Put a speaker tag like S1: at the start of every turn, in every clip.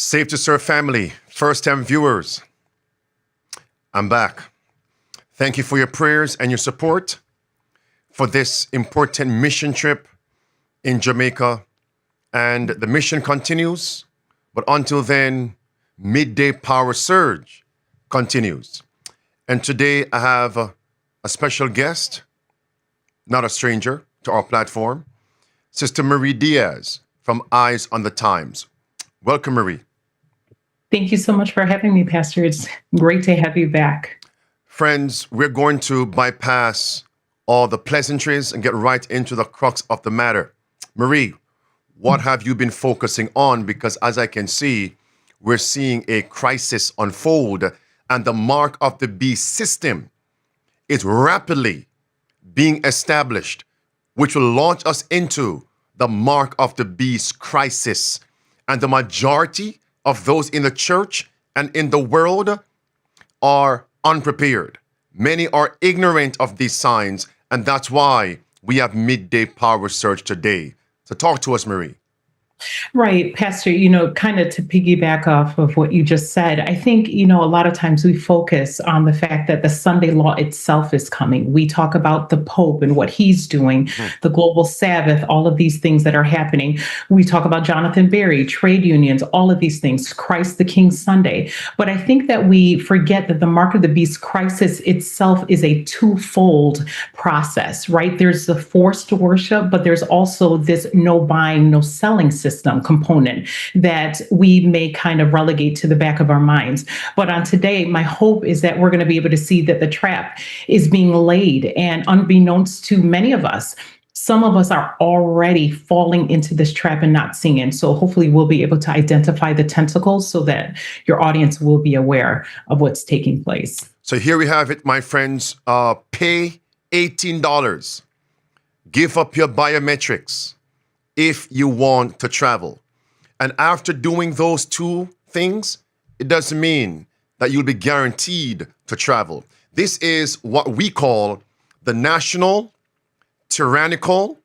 S1: Safe to Serve family, first-time viewers, I'm back. Thank you for your prayers and your support for this important mission trip in Jamaica. And the mission continues, but until then, midday power surge continues. And today I have a special guest, not a stranger to our platform, Sister Marie Diaz from Eyes on the Times. Welcome, Marie.
S2: Thank you so much for having me, Pastor. It's great to have you back.
S1: Friends, we're going to bypass all the pleasantries and get right into the crux of the matter. Marie, what have you been focusing on? Because as I can see, we're seeing a crisis unfold, and the mark of the beast system is rapidly being established, which will launch us into the mark of the beast crisis. And the majority of those in the church and in the world are unprepared. Many are ignorant of these signs, and that's why we have midday power surge today. So talk to us, Marie.
S2: Right, Pastor, kind of to piggyback off of what you just said, I think, a lot of times we focus on the fact that the Sunday law itself is coming. We talk about the Pope and what he's doing, the global Sabbath, all of these things that are happening. We talk about Jonathan Berry, trade unions, all of these things, Christ the King Sunday. But I think that we forget that the mark of the beast crisis itself is a twofold process, right? There's the forced worship, but there's also this no buying, no selling system component that we may kind of relegate to the back of our minds. But on today, my hope is that we're going to be able to see that the trap is being laid, and unbeknownst to many of us, some of us are already falling into this trap and not seeing it. So hopefully we'll be able to identify the tentacles so that your audience will be aware of what's taking place.
S1: So here we have it, my friends. Pay $18. Give up your biometrics if you want to travel. And after doing those two things, it doesn't mean that you'll be guaranteed to travel. This is what we call the National Tyrannical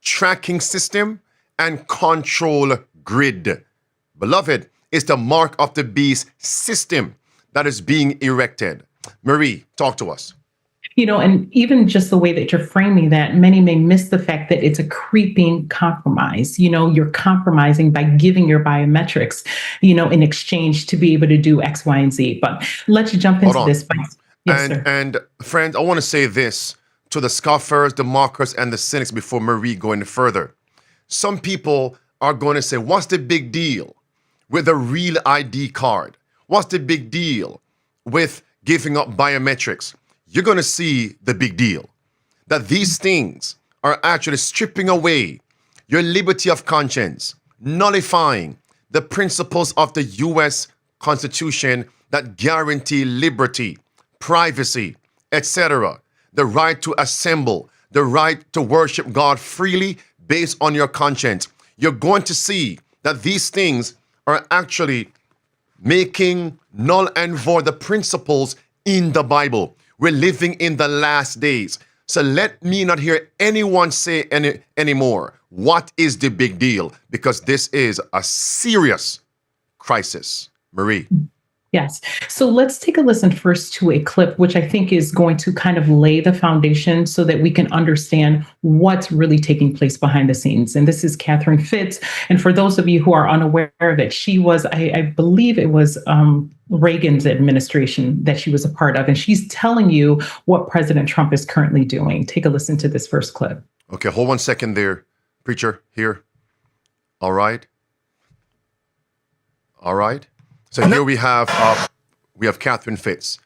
S1: Tracking System and Control Grid. Beloved, it's the mark of the beast system that is being erected. Marie, talk to us.
S2: And even just the way that you're framing that, many may miss the fact that it's a creeping compromise. You're compromising by giving your biometrics, in exchange to be able to do X, Y, and Z. But let's jump into this. Yes, sir.
S1: And friends, I want to say this to the scoffers, the mockers, and the cynics before Marie go any further. Some people are going to say, what's the big deal with a real ID card? What's the big deal with giving up biometrics? You're going to see the big deal, that these things are actually stripping away your liberty of conscience, nullifying the principles of the U.S. Constitution that guarantee liberty, privacy, etc., the right to assemble, the right to worship God freely based on your conscience. You're going to see that these things are actually making null and void the principles in the Bible. We're living in the last days. So let me not hear anyone say anymore, what is the big deal? Because this is a serious crisis. Marie.
S2: Yes. So let's take a listen first to a clip, which I think is going to kind of lay the foundation so that we can understand what's really taking place behind the scenes. And this is Catherine Fitz. And for those of you who are unaware of it, she was, I believe it was Reagan's administration that she was a part of. And she's telling you what President Trump is currently doing. Take a listen to this first clip.
S1: Okay, hold 1 second there, preacher, here. All right. All right. So here we have Catherine Fitz.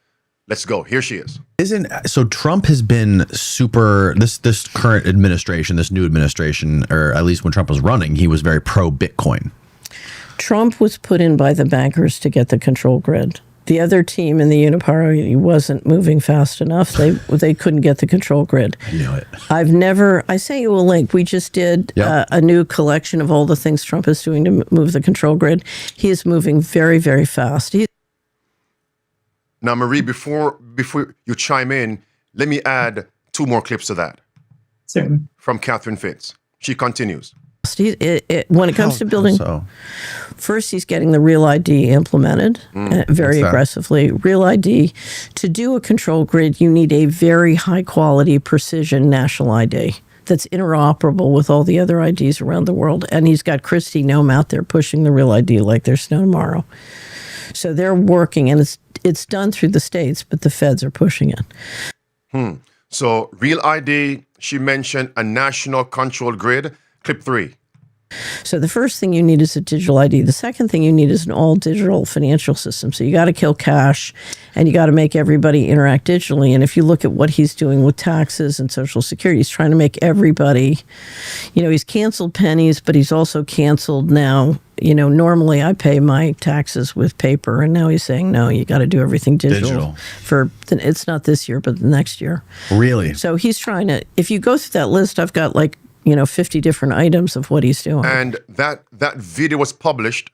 S1: Let's go. Here she is.
S3: So Trump has been this current administration, this new administration, or at least when Trump was running, he was very pro Bitcoin.
S4: Trump was put in by the bankers to get the control grid. The other team in the Uniparty wasn't moving fast enough. They couldn't get the control grid.
S3: I knew it.
S4: I sent you a link. We just did a new collection of all the things Trump is doing to move the control grid. He is moving very, very fast.
S1: Now, Marie, before you chime in, let me add 2 more clips to that.
S2: Certainly.
S1: From Catherine Fitz. She continues.
S4: When it comes to building,
S3: So
S4: first he's getting the Real ID implemented very
S3: What's that?
S4: aggressively. Real ID, to do a control grid, you need a very high quality precision national ID that's interoperable with all the other IDs around the world. And he's got Christy Nome out there pushing the Real ID like there's no tomorrow. So they're working, and it's done through the states, but the feds are pushing it.
S1: So Real ID, she mentioned a national control grid. Clip 3.
S4: So the first thing you need is a digital ID. The second thing you need is an all digital financial system. So you got to kill cash, and you got to make everybody interact digitally. And if you look at what he's doing with taxes and Social Security, he's trying to make everybody, he's canceled pennies, but he's also canceled now. Normally I pay my taxes with paper, and now he's saying, no, you got to do everything digital. It's not this year, but the next year.
S3: really,
S4: So he's trying to, if you go through that list, I've got 50 different items of what he's doing.
S1: And that video was published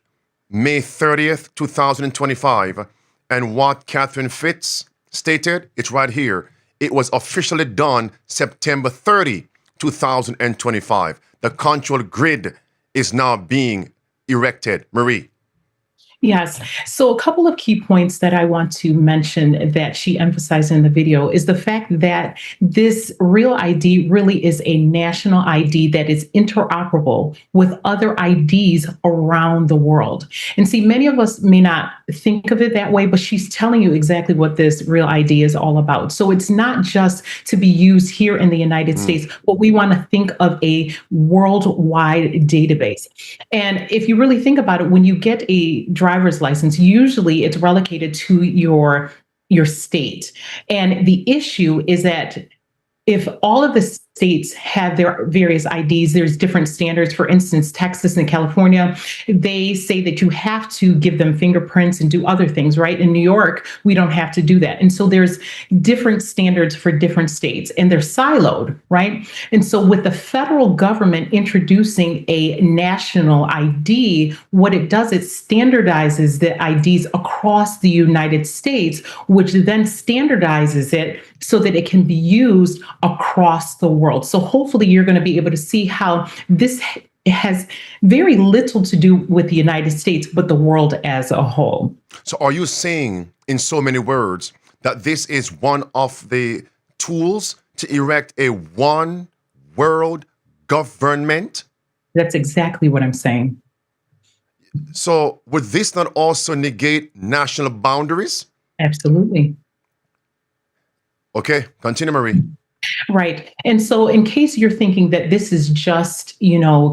S1: May 30th, 2025. And what Catherine Fitz stated, it's right here. It was officially done September 30, 2025. The control grid is now being erected. Marie.
S2: Yes. So a couple of key points that I want to mention that she emphasized in the video is the fact that this Real ID really is a national ID that is interoperable with other IDs around the world. And see, many of us may not think of it that way, but she's telling you exactly what this Real ID is all about. So it's not just to be used here in the United States, but we want to think of a worldwide database. And if you really think about it, when you get a driver's license, usually it's relocated to your state. And the issue is that if all of the states have their various IDs, there's different standards. For instance, Texas and California, they say that you have to give them fingerprints and do other things, right? In New York, we don't have to do that. And so there's different standards for different states, and they're siloed, right? And so with the federal government introducing a national ID, what it does, it standardizes the IDs across the United States, which then standardizes it so that it can be used across the world. So hopefully you're going to be able to see how this has very little to do with the United States, but the world as a whole.
S1: So are you saying, in so many words, that this is one of the tools to erect a one world government?
S2: That's exactly what I'm saying.
S1: So would this not also negate national boundaries?
S2: Absolutely.
S1: Okay, continue, Marie.
S2: Right. And so in case you're thinking that this is just,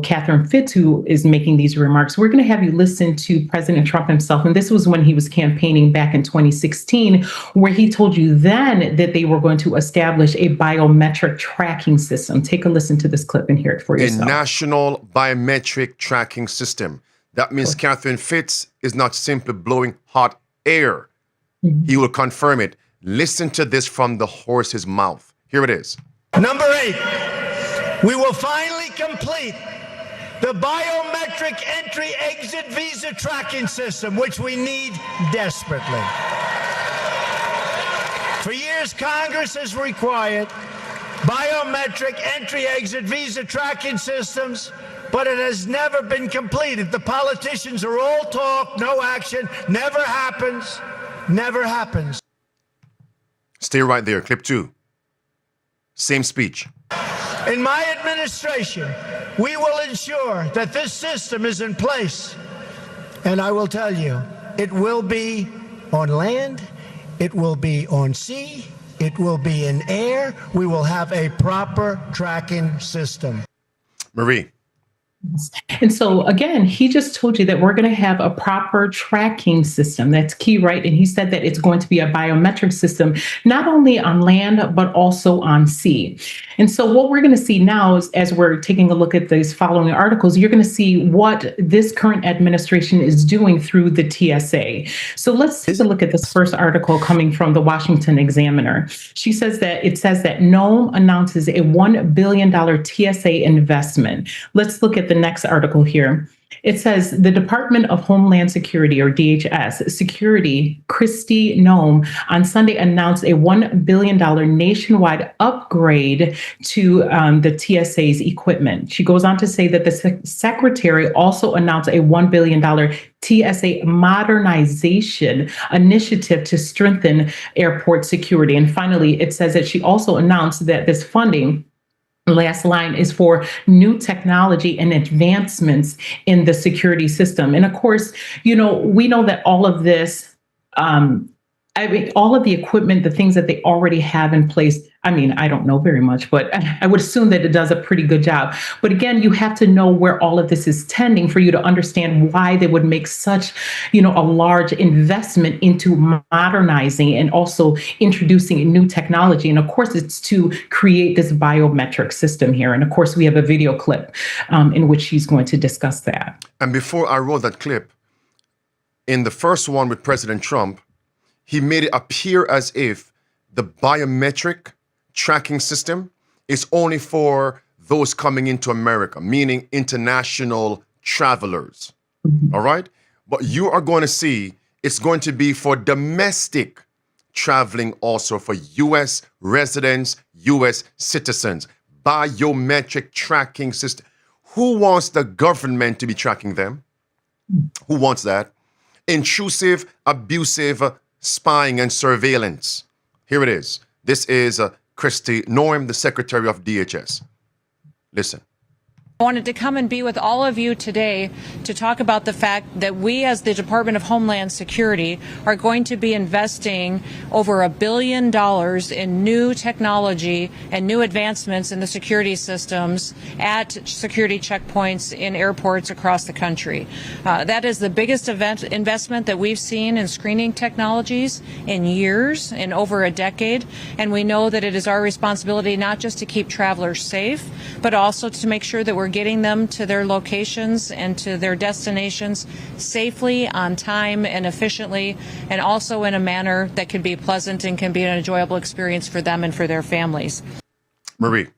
S2: Catherine Fitz who is making these remarks, we're going to have you listen to President Trump himself. And this was when he was campaigning back in 2016, where he told you then that they were going to establish a biometric tracking system. Take a listen to this clip and hear it for
S1: A
S2: yourself.
S1: national biometric tracking system. That means Catherine Fitz is not simply blowing hot air. He will confirm it. Listen to this from the horse's mouth. Here it is.
S5: Number 8, we will finally complete the biometric entry-exit visa tracking system, which we need desperately. For years, Congress has required biometric entry-exit visa tracking systems, but it has never been completed. The politicians are all talk, no action, never happens, never happens.
S1: Stay right there. Clip 2. Same speech.
S5: In my administration, we will ensure that this system is in place. And I will tell you, it will be on land, it will be on sea, it will be in air. We will have a proper tracking system.
S1: Marie.
S2: And so, again, he just told you that we're going to have a proper tracking system. That's key, right? And he said that it's going to be a biometric system, not only on land, but also on sea. And so what we're going to see now is, as we're taking a look at these following articles, you're going to see what this current administration is doing through the TSA. So let's take a look at this first article coming from the Washington Examiner. It says that Nome announces a $1 billion TSA investment. Let's look at the next article here. It says the Department of Homeland Security, or DHS, Security, Kristi Noem, on Sunday announced a $1 billion nationwide upgrade to the TSA's equipment. She goes on to say that the secretary also announced a $1 billion TSA modernization initiative to strengthen airport security. And finally, it says that she also announced that this funding, last line, is for new technology and advancements in the security system. And of course, we know that all of this, all of the equipment, the things that they already have in place, I don't know very much, but I would assume that it does a pretty good job. But again, you have to know where all of this is tending for you to understand why they would make such, a large investment into modernizing and also introducing new technology. And of course, it's to create this biometric system here. And of course, we have a video clip in which she's going to discuss that.
S1: And before I roll that clip, in the first one with President Trump, he made it appear as if the biometric tracking system is only for those coming into America, meaning international travelers. All right? But you are going to see it's going to be for domestic traveling also, for U.S. residents, U.S. citizens. Biometric tracking system. Who wants the government to be tracking them? Who wants that? Intrusive, abusive spying and surveillance. Here it is. This is Kristi Noem, the Secretary of DHS. Listen.
S6: I wanted to come and be with all of you today to talk about the fact that we, as the Department of Homeland Security, are going to be investing over $1 billion in new technology and new advancements in the security systems at security checkpoints in airports across the country. That is the biggest investment that we've seen in screening technologies in years, in over a decade. And we know that it is our responsibility not just to keep travelers safe, but also to make sure that we're getting them to their locations and to their destinations safely, on time, and efficiently, and also in a manner that can be pleasant and can be an enjoyable experience for them and for their families.
S1: Marie.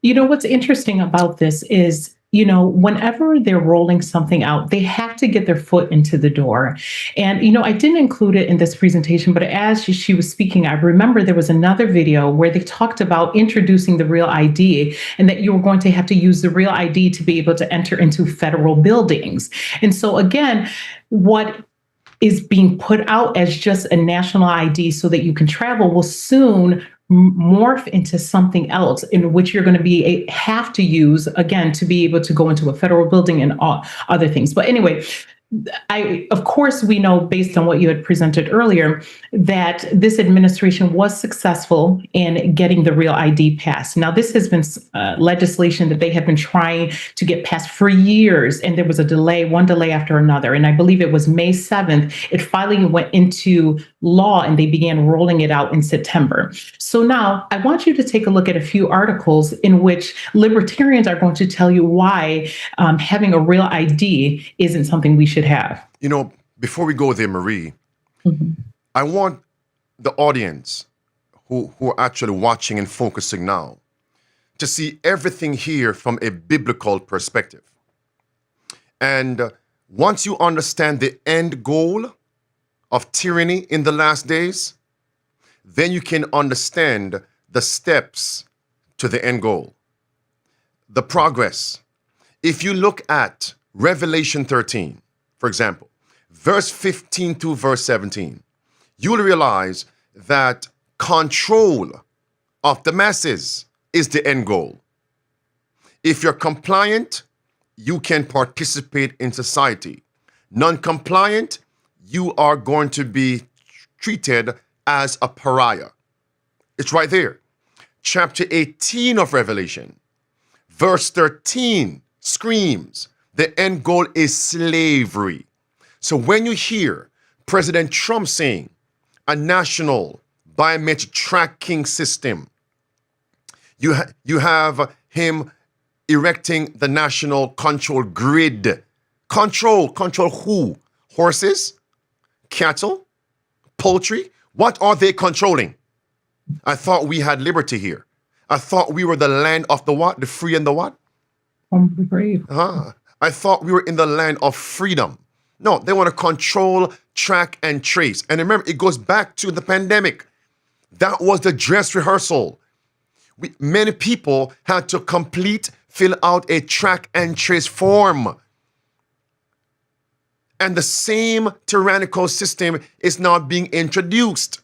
S2: What's interesting about this is, whenever they're rolling something out, they have to get their foot into the door. And, I didn't include it in this presentation, but as she was speaking, I remember there was another video where they talked about introducing the Real ID and that you were going to have to use the Real ID to be able to enter into federal buildings. And so again, what is being put out as just a national ID so that you can travel will soon morph into something else in which you're going to have to use, again, to be able to go into a federal building and all other things. But anyway, of course, we know, based on what you had presented earlier, that this administration was successful in getting the Real ID passed. Now, this has been legislation that they have been trying to get passed for years, and there was a delay, one delay after another. And I believe it was May 7th, it finally went into law, and they began rolling it out in September. So now I want you to take a look at a few articles in which libertarians are going to tell you why having a Real ID isn't something we should have.
S1: Before we go there, Marie, I want the audience who are actually watching and focusing now to see everything here from a biblical perspective. And once you understand the end goal of tyranny in the last days, then you can understand the steps to the end goal, the progress. If you look at Revelation 13, for example, verse 15 to verse 17, you'll realize that control of the masses is the end goal. If you're compliant, you can participate in society. Non-compliant, you are going to be treated as a pariah. It's right there. Chapter 18 of Revelation, verse 13 screams, the end goal is slavery. So when you hear President Trump saying a national biometric tracking system, you have him erecting the national control grid. Control who? Horses? Cattle? Poultry? What are they controlling? I thought we had liberty here. I thought we were the land of the what? The free and the what?
S2: Home of the brave.
S1: I I thought we were in the land of freedom. No, they want to control, track, and trace. And remember, it goes back to the pandemic. That was the dress rehearsal. Many people had to fill out a track and trace form. And the same tyrannical system is now being introduced.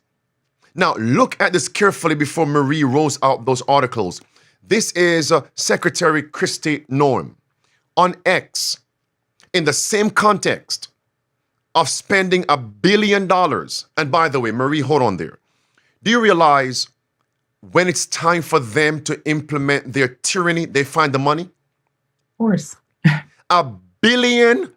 S1: Now, look at this carefully before Marie rolls out those articles. This is Secretary Kristi Noem on X, in the same context of spending $1 billion. And by the way, Marie, hold on there. Do you realize when it's time for them to implement their tyranny, they find the money?
S2: Of course.
S1: $1 billion.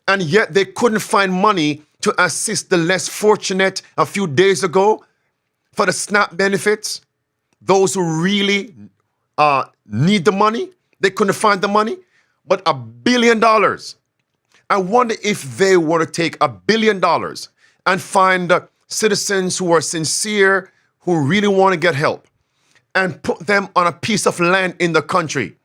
S1: And yet they couldn't find money to assist the less fortunate a few days ago for the SNAP benefits. Those who really need the money, they couldn't find the money. But $1 billion. I wonder if they were to take $1 billion and find citizens who are sincere, who really want to get help, and put them on a piece of land in the country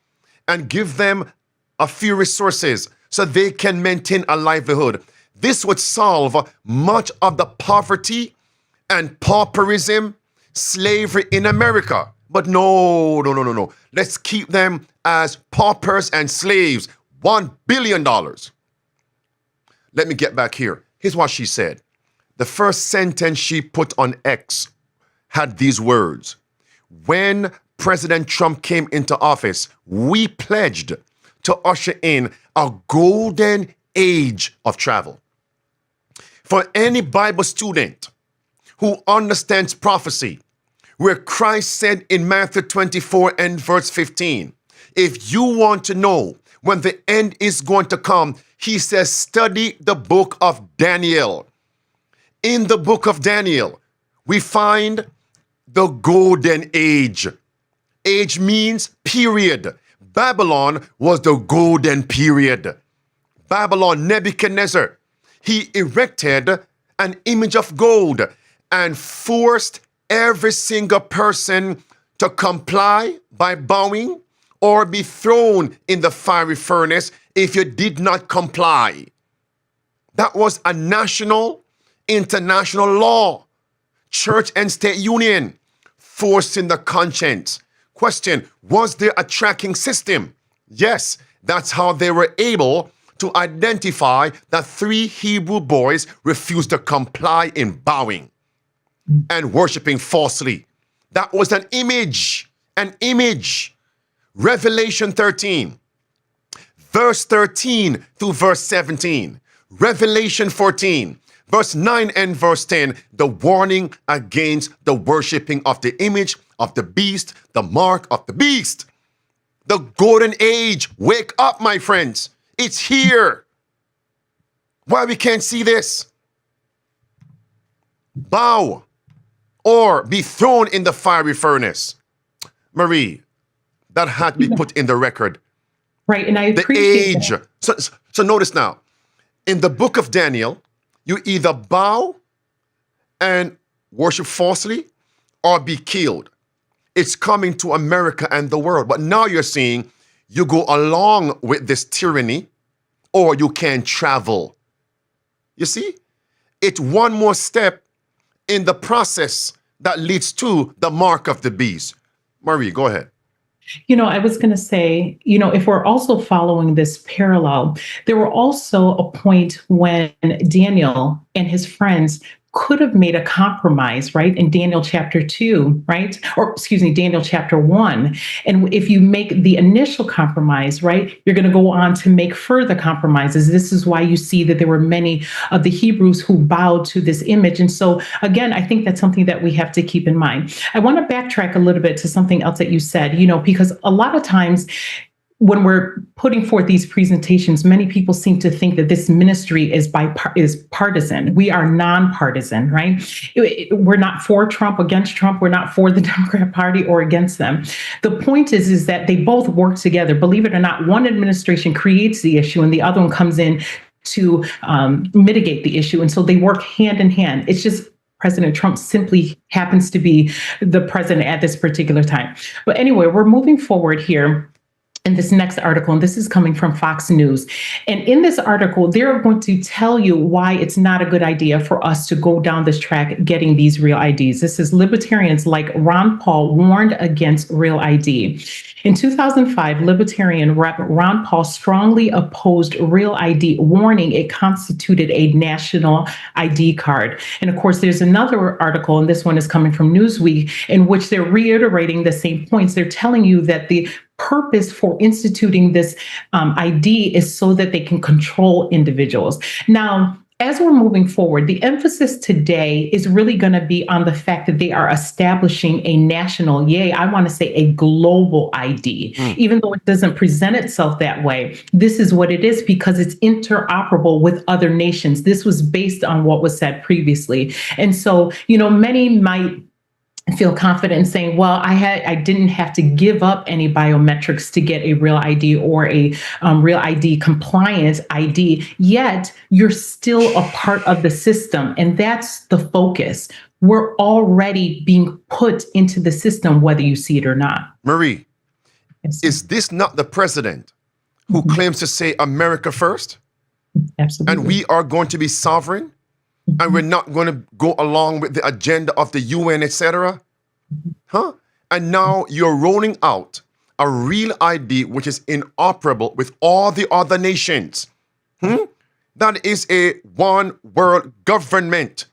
S1: and give them a few resources so they can maintain a livelihood. This would solve much of the poverty and pauperism, slavery in America. But no. Let's keep them as paupers and slaves. $1 billion. Let me get back here. Here's what she said. The first sentence she put on X had these words. When President Trump came into office, we pledged to usher in a golden age of travel. For any Bible student who understands prophecy, where Christ said in Matthew 24 and verse 15, if you want to know when the end is going to come, he says, study the book of Daniel. In the book of Daniel, we find the golden age. Age means period. Babylon was the golden period. Babylon, Nebuchadnezzar, he erected an image of gold and forced every single person to comply by bowing or be thrown in the fiery furnace if you did not comply. That was a national, international law. Church and state union, forcing the conscience. Question, was there a tracking system? Yes, that's how they were able to identify that 3 Hebrew boys refused to comply in bowing and worshiping falsely. That was an image. Revelation 13, verse 13 through verse 17. Revelation 14, verse 9 and verse 10, the warning against the worshiping of the image of the beast, the mark of the beast. The golden age. Wake up, my friends. It's here. Why we can't see this? Bow or be thrown in the fiery furnace. Marie, that had to be put in the record.
S2: Right, and I appreciate the age.
S1: That. So notice now, in the book of Daniel, you either bow and worship falsely or be killed. It's coming to America and the world. But now you're seeing you go along with this tyranny or you can travel. You see? It's one more step in the process that leads to the mark of the beast. Marie, go ahead.
S2: I was going to say, if we're also following this parallel, there were also a point when Daniel and his friends could have made a compromise, right? In Daniel chapter 2, right? Or excuse me, Daniel chapter 1. And if you make the initial compromise, right, you're going to go on to make further compromises. This is why you see that there were many of the Hebrews who bowed to this image. And so again, I think that's something that we have to keep in mind. I want to backtrack a little bit to something else that you said, because a lot of times when we're putting forth these presentations, many people seem to think that this ministry is partisan. We are nonpartisan, right? We're not for Trump, against Trump. We're not for the Democrat Party or against them. The point is that they both work together. Believe it or not, one administration creates the issue and the other one comes in to mitigate the issue. And so they work hand in hand. It's just President Trump simply happens to be the president at this particular time. But anyway, we're moving forward here. in this next article, and this is coming from Fox News. And in this article, they're going to tell you why it's not a good idea for us to go down this track getting these real IDs. This is libertarians like Ron Paul warned against real ID. In 2005, Libertarian Rep. Ron Paul strongly opposed real ID, warning it constituted a national ID card. And of course, there's another article, and this one is coming from Newsweek, in which they're reiterating the same points. They're telling you that the purpose for instituting this ID is so that they can control individuals. Now, as we're moving forward, the emphasis today is really going to be on the fact that they are establishing a national, I want to say a global ID. Even though it doesn't present itself that way, this is what it is because it's interoperable with other nations. This was based on what was said previously. And so, many might feel confident in saying, well, I didn't have to give up any biometrics to get a real ID or a real ID compliance ID, yet you're still a part of the system. And that's the focus. We're already being put into the system, whether you see it or not.
S1: Marie,
S2: Yes.
S1: is this not the president who claims to say America first?
S2: Absolutely.
S1: And we are going to be sovereign? And we're not going to go along with the agenda of the UN, etc.? Huh? And now you're rolling out a real ID which is inoperable with all the other nations. That is a one world government.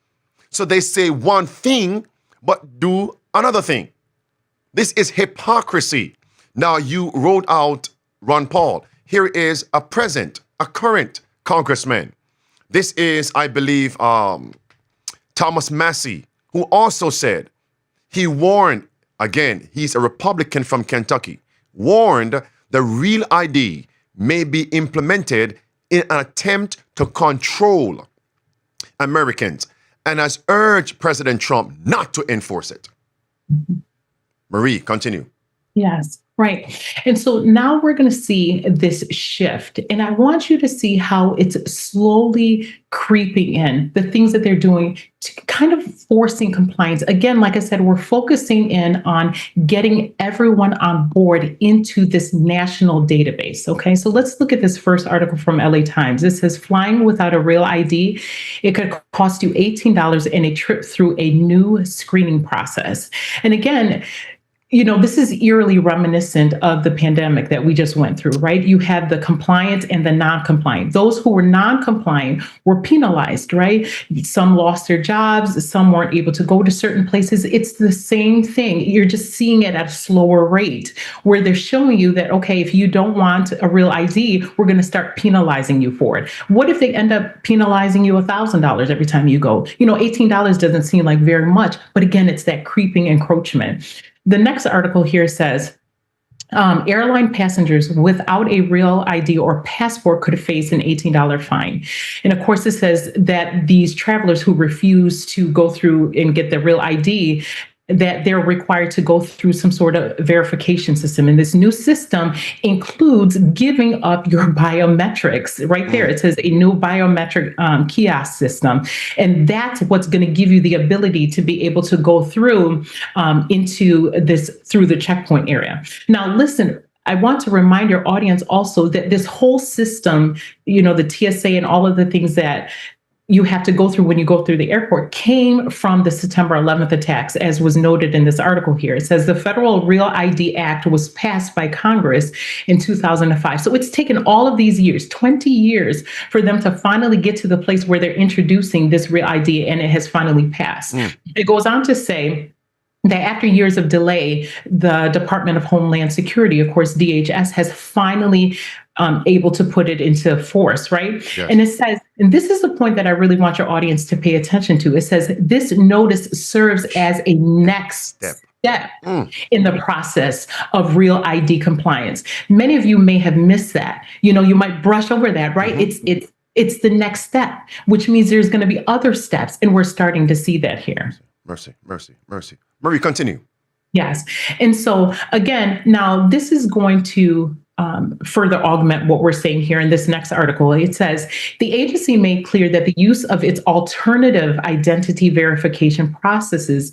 S1: So they say one thing, but do another thing. This is hypocrisy. Now you wrote out Ron Paul. Here is a current congressman. This is, I believe, Thomas Massey, who also said, he warned, again, he's a Republican from Kentucky, warned the real ID may be implemented in an attempt to control Americans and has urged President Trump not to enforce it. Marie, continue.
S2: Yes, right. And so now we're going to see this shift. And I want you to see how it's slowly creeping in, the things that they're doing to kind of forcing compliance. Again, like I said, we're focusing in on getting everyone on board into this national database. Okay, so let's look at this first article from LA Times. It says, flying without a real ID, it could cost you $18 in a trip through a new screening process. And again, this is eerily reminiscent of the pandemic that we just went through, right? You had the compliant and the non-compliant. Those who were non-compliant were penalized, right? Some lost their jobs, some weren't able to go to certain places. It's the same thing. You're just seeing it at a slower rate where they're showing you that, okay, if you don't want a real ID, we're going to start penalizing you for it. What if they end up penalizing you $1,000 every time you go? $18 doesn't seem like very much, but again, it's that creeping encroachment. The next article here says, airline passengers without a real ID or passport could face an $18 fine. And of course, it says that these travelers who refuse to go through and get the real ID, that they're required to go through some sort of verification system. And this new system includes giving up your biometrics. Right there, it says a new biometric kiosk system. And that's what's going to give you the ability to be able to go through through the checkpoint area. Now, listen, I want to remind your audience also that this whole system, the TSA and all of the things that you have to go through when you go through the airport came from the September 11th attacks, as was noted in this article here. It says the Federal Real ID Act was passed by Congress in 2005. So it's taken all of these years, 20 years, for them to finally get to the place where they're introducing this real ID, and it has finally passed. It goes on to say that after years of delay, the Department of Homeland Security, of course, DHS, has finally able to put it into force, right?
S1: Yes.
S2: And it says, and this is the point that I really want your audience to pay attention to. It says this notice serves as a next step in the process of real ID compliance. Many of you may have missed that. You might brush over that, right? It's the next step, which means there's going to be other steps, and we're starting to see that here.
S1: Mercy. Marie, continue.
S2: Yes. And so again, now this is going to further augment what we're saying here in this next article. It says, the agency made clear that the use of its alternative identity verification processes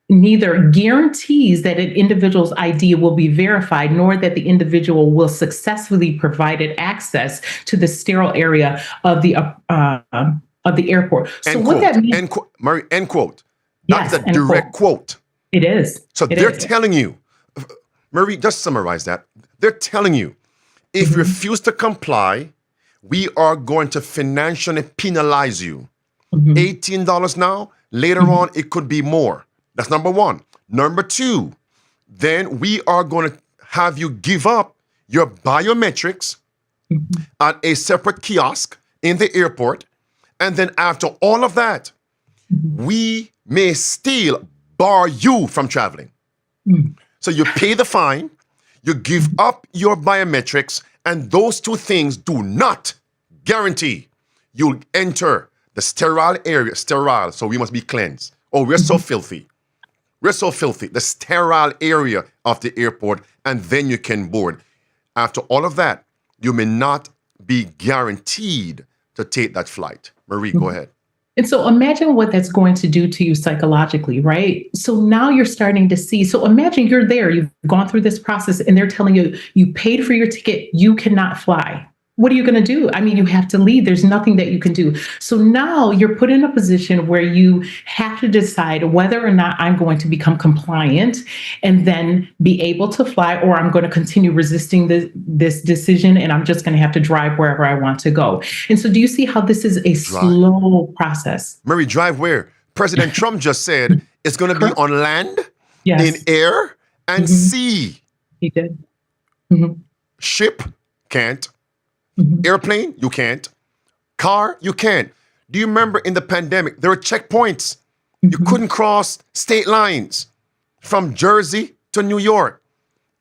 S2: neither guarantees that an individual's ID will be verified, nor that the individual will successfully provided access to the sterile area of the airport. So
S1: End
S2: what
S1: quote.
S2: that means,
S1: End quote. Murray, end quote.
S2: yes,
S1: That's a
S2: end
S1: direct quote.
S2: It is.
S1: So
S2: It
S1: they're
S2: is.
S1: telling you, Marie, just summarize that. They're telling you, if you refuse to comply, we are going to financially penalize you. $18 now, later on, it could be more. That's number one. Number two, then we are going to have you give up your biometrics at a separate kiosk in the airport. And then after all of that, we may still bar you from traveling. So you pay the fine, you give up your biometrics, and those two things do not guarantee you'll enter the sterile area. Sterile, so we must be cleansed. Oh, we're so filthy. We're so filthy. The sterile area of the airport, and then you can board. After all of that, you may not be guaranteed to take that flight. Marie, go ahead.
S2: And so imagine what that's going to do to you psychologically, right? So now you're starting to see. So imagine you're there, you've gone through this process, and they're telling you, you paid for your ticket, you cannot fly. What are you going to do? I mean, you have to leave. There's nothing that you can do. So now you're put in a position where you have to decide whether or not I'm going to become compliant and then be able to fly, or I'm going to continue resisting this decision and I'm just going to have to drive wherever I want to go. And so do you see how this is a slow process?
S1: Marie, drive where? President Trump just said it's going to be on land,
S2: Yes.
S1: in air, and sea.
S2: He did.
S1: Ship, can't. Airplane, you can't. Car, you can't. Do you remember in the pandemic, there were checkpoints. You couldn't cross state lines from Jersey to New York,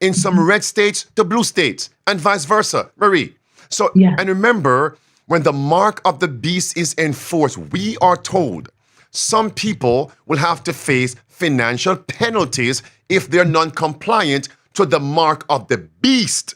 S1: in some red states to blue states, and vice versa, Marie. So, and remember, when the mark of the beast is enforced, we are told some people will have to face financial penalties if they're non-compliant to the mark of the beast.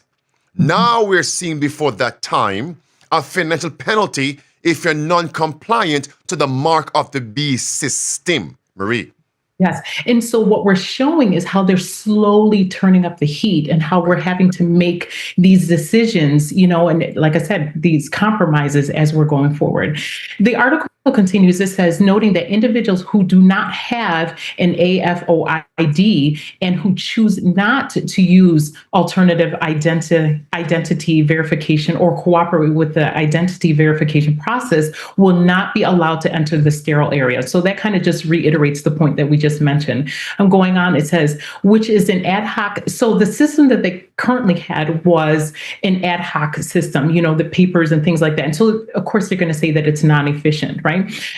S1: Now we're seeing before that time a financial penalty if you're non-compliant to the mark of the beast system. Marie.
S2: Yes. And so what we're showing is how they're slowly turning up the heat and how we're having to make these decisions, you know, and like I said, these compromises as we're going forward. The article continues, it says, noting that individuals who do not have an AFOID and who choose not to use alternative identity verification or cooperate with the identity verification process will not be allowed to enter the sterile area. So that kind of just reiterates the point that we just mentioned. I'm going on, it says, which is an ad hoc. So the system that they currently had was an ad hoc system, you know, the papers and things like that. And so, of course, they're going to say that it's non-efficient, right?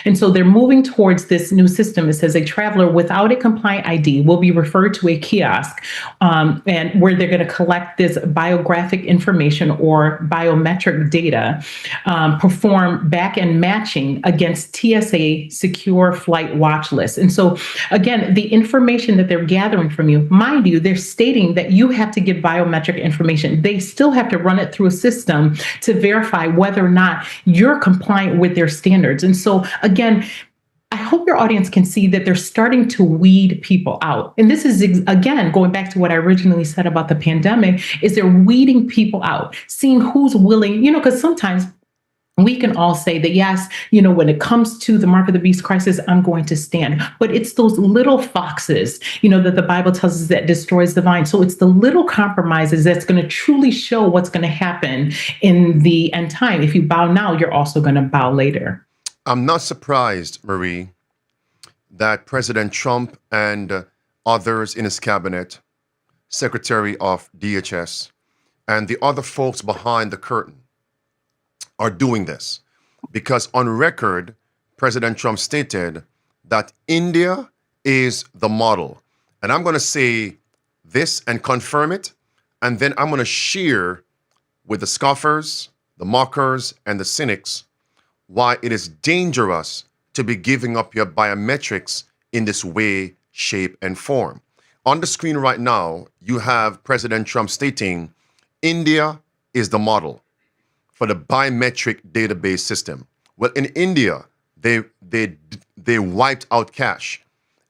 S2: And so they're moving towards this new system. It says a traveler without a compliant ID will be referred to a kiosk and where they're going to collect this biographic information or biometric data, perform back-end matching against TSA secure flight watch lists. And so, again, the information that they're gathering from you, mind you, they're stating that you have to give biometric information. They still have to run it through a system to verify whether or not you're compliant with their standards. And so, again, I hope your audience can see that they're starting to weed people out. And this is, again, going back to what I originally said about the pandemic, is they're weeding people out, seeing who's willing, you know, because sometimes we can all say that, yes, you know, when it comes to the mark of the beast crisis, I'm going to stand. But it's those little foxes, you know, that the Bible tells us that destroys the vine. So it's the little compromises that's going to truly show what's going to happen in the end time. If you bow now, you're also going to bow later.
S1: I'm not surprised, Marie, that President Trump and others in his cabinet, Secretary of DHS, and the other folks behind the curtain are doing this. Because on record, President Trump stated that India is the model. And I'm going to say this and confirm it, and then I'm going to share with the scoffers, the mockers, and the cynics why it is dangerous to be giving up your biometrics in this way, shape, and form. On the screen right now, you have President Trump stating India is the model for the biometric database system. Well, in India, they wiped out cash.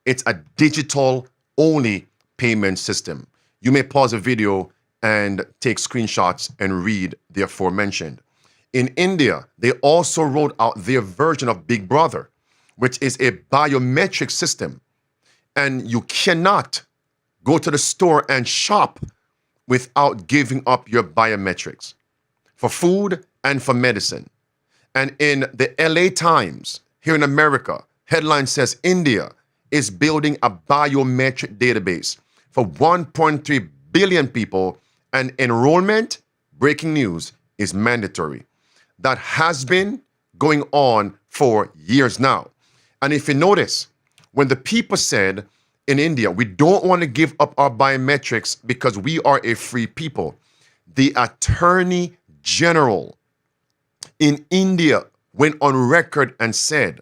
S1: It's a digital only payment system. You may pause the video and take screenshots and read the aforementioned. In India, they also rolled out their version of Big Brother, which is a biometric system. And you cannot go to the store and shop without giving up your biometrics for food and for medicine. And in the LA Times, here in America, headline says India is building a biometric database for 1.3 billion people, and enrollment, breaking news, is mandatory. That has been going on for years now. And if you notice, when the people said in India, we don't want to give up our biometrics because we are a free people, the Attorney General in India went on record and said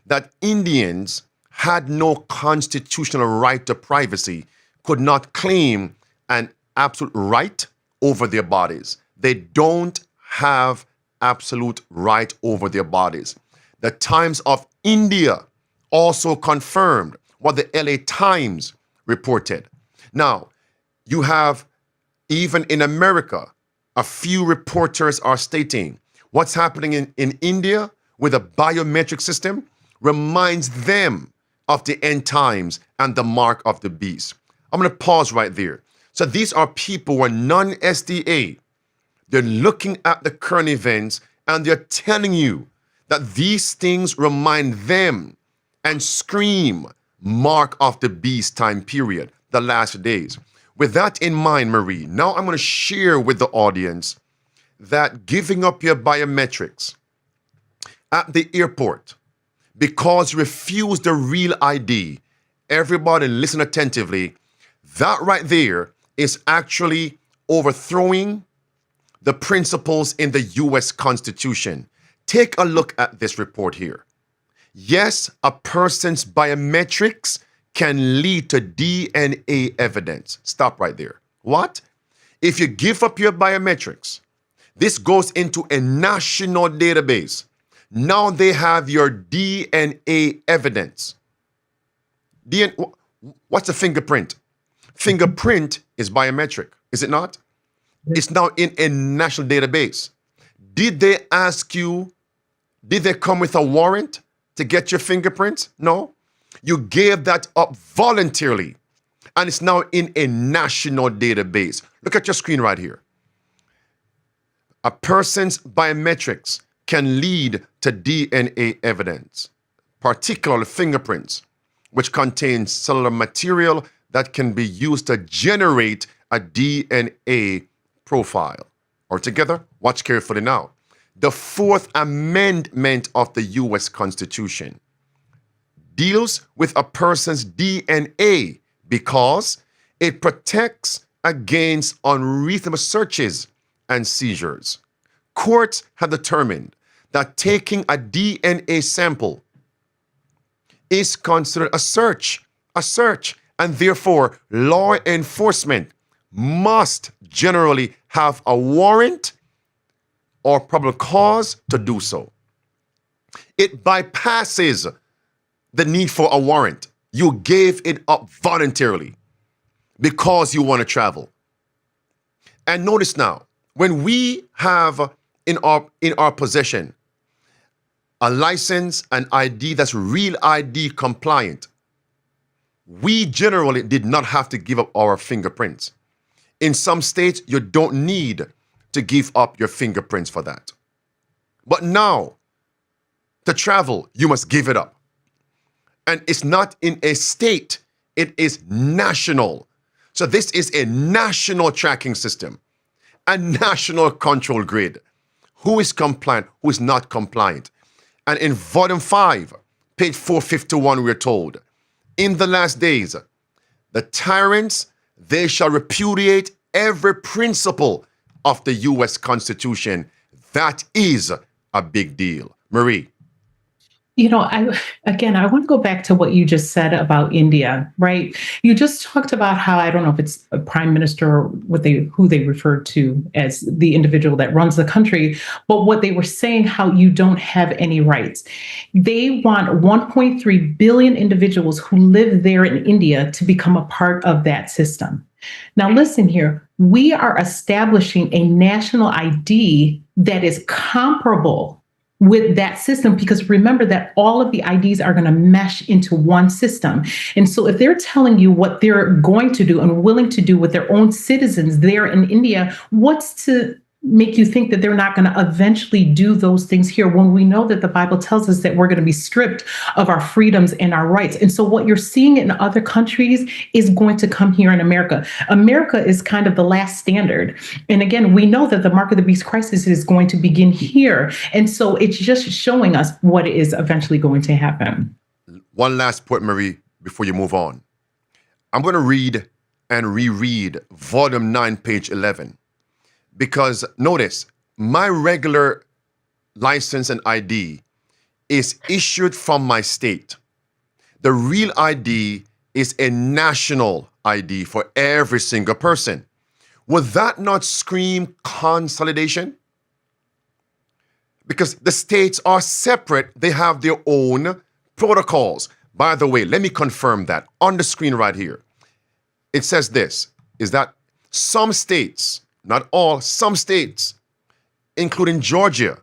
S1: that Indians had no constitutional right to privacy, could not claim an absolute right over their bodies. They don't have absolute right over their bodies. The Times of India also confirmed what the LA Times reported. Now, you have, even in America, a few reporters are stating what's happening in India with a biometric system reminds them of the end times and the mark of the beast. I'm going to pause right there. So these are people who are non-SDA. They're looking at the current events and they're telling you that these things remind them and scream mark of the beast time period, the last days. With that in mind, Marie, now I'm going to share with the audience that giving up your biometrics at the airport because you refuse the real ID, everybody listen attentively, that right there is actually overthrowing the principles in the U.S. Constitution. Take a look at this report here. Yes, a person's biometrics can lead to DNA evidence. Stop right there. What? If you give up your biometrics, this goes into a national database. Now they have your DNA evidence. What's a fingerprint? Fingerprint is biometric, is it not? It's now in a national database. Did they ask you, did they come with a warrant to get your fingerprints? No. You gave that up voluntarily, and it's now in a national database. Look at your screen right here. A person's biometrics can lead to DNA evidence, particularly fingerprints, which contain cellular material that can be used to generate a DNA profile. Altogether, watch carefully now. The Fourth Amendment of the U.S. Constitution deals with a person's DNA because it protects against unreasonable searches and seizures. Courts have determined that taking a DNA sample is considered a search, and therefore law enforcement must generally have a warrant or probable cause to do so. It bypasses the need for a warrant. You gave it up voluntarily because you want to travel. And notice now, when we have in our possession a license, an ID that's real ID compliant, we generally did not have to give up our fingerprints. In some states, you don't need to give up your fingerprints for that. But now, to travel, you must give it up. And it's not in a state, it is national. So this is a national tracking system, a national control grid. Who is compliant, who is not compliant? And in volume 5, page 451, we're told, in the last days, the tyrants, they shall repudiate every principle of the U.S. Constitution. That is a big deal. Marie.
S2: I want to go back to what you just said about India, right? You just talked about how, I don't know if it's a prime minister or who they refer to as the individual that runs the country, but what they were saying, how you don't have any rights. They want 1.3 billion individuals who live there in India to become a part of that system. Now, listen here, we are establishing a national ID that is comparable with that system, because remember that all of the IDs are going to mesh into one system. And so if they're telling you what they're going to do and willing to do with their own citizens there in India, what's to make you think that they're not going to eventually do those things here, when we know that the Bible tells us that we're going to be stripped of our freedoms and our rights? And so what you're seeing in other countries is going to come here in America. America is kind of the last standard. And again, we know that the mark of the beast crisis is going to begin here. And so it's just showing us what is eventually going to happen.
S1: One last point, Marie, before you move on. I'm going to read and reread volume 9, page 11. Because notice, my regular license and ID is issued from my state. The real ID is a national ID for every single person. Would that not scream consolidation? Because the states are separate, they have their own protocols. By the way, let me confirm that on the screen right here. It says this, is that some states, not all, some states, including Georgia,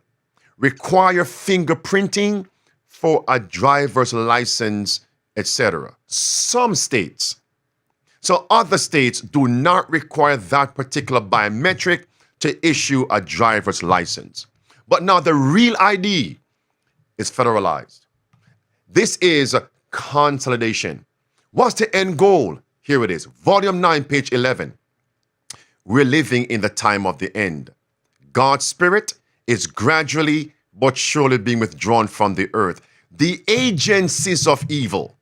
S1: require fingerprinting for a driver's license, etc. Some states. So other states do not require that particular biometric to issue a driver's license. But now the real ID is federalized. This is consolidation. What's the end goal? Here it is, volume 9, page 11. We're living in the time of the end. God's spirit is gradually but surely being withdrawn from the earth. The agencies of evil